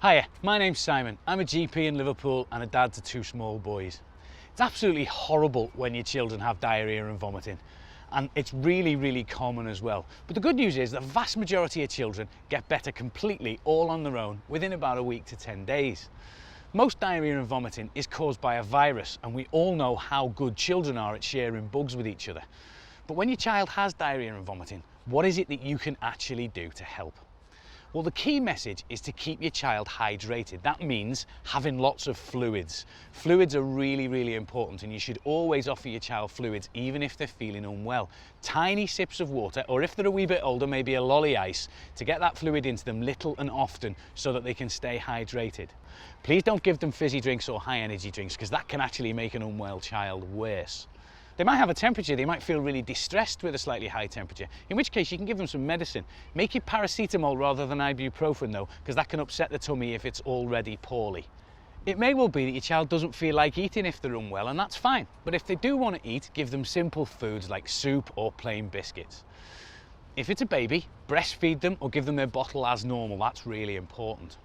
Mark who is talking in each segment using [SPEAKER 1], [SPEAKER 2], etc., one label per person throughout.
[SPEAKER 1] Hiya, my name's Simon. I'm a GP in Liverpool and a dad to two small boys. It's absolutely horrible when your children have diarrhoea and vomiting, and it's really common as well. But the good news is the vast majority of children get better completely all on their own within about a week to 10 days. Most diarrhoea and vomiting is caused by a virus, and we all know how good children are at sharing bugs with each other. But when your child has diarrhoea and vomiting, what is it that you can actually do to help? Well, the key message is to keep your child hydrated. That means having lots of fluids. Fluids are really important, and you should always offer your child fluids even if they're feeling unwell. Tiny sips of water, or if they're a wee bit older, maybe a lolly ice, to get that fluid into them little and often so that they can stay hydrated. Please don't give them fizzy drinks or high energy drinks, because that can actually make an unwell child worse. They might have a temperature, they might feel really distressed with a slightly high temperature, in which case you can give them some medicine. Make it paracetamol rather than ibuprofen though, because that can upset the tummy if it's already poorly. It may well be that your child doesn't feel like eating if they're unwell, and that's fine. But if they do want to eat, give them simple foods like soup or plain biscuits. If it's a baby, breastfeed them or give them their bottle as normal. That's really important.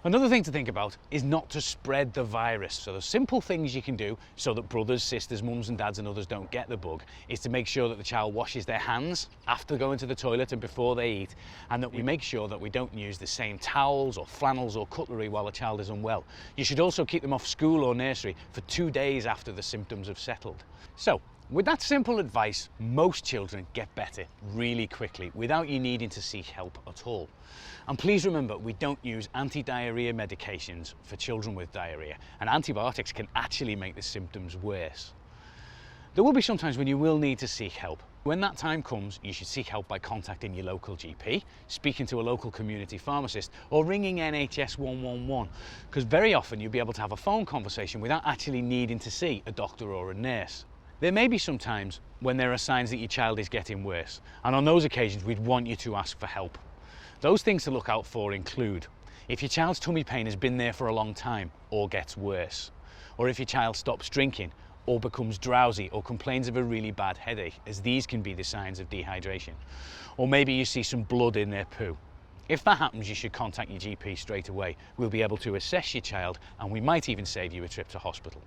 [SPEAKER 1] Another thing to think about is not to spread the virus. So the simple things you can do so that brothers, sisters, mums and dads and others don't get the bug is to make sure that the child washes their hands after going to the toilet and before they eat, and that we make sure that we don't use the same towels or flannels or cutlery while the child is unwell. You should also keep them off school or nursery for 2 days after the symptoms have settled. So, with that simple advice, most children get better really quickly without you needing to seek help at all. And please remember, we don't use anti-diarrhea medications for children with diarrhea, and antibiotics can actually make the symptoms worse. There will be some times when you will need to seek help. When that time comes, you should seek help by contacting your local GP, speaking to a local community pharmacist, or ringing NHS 111, because very often you'll be able to have a phone conversation without actually needing to see a doctor or a nurse. There may be some times when there are signs that your child is getting worse, and on those occasions we'd want you to ask for help. Those things to look out for include if your child's tummy pain has been there for a long time or gets worse, or if your child stops drinking or becomes drowsy or complains of a really bad headache, as these can be the signs of dehydration, or maybe you see some blood in their poo. If that happens, you should contact your GP straight away. We'll be able to assess your child, and we might even save you a trip to hospital.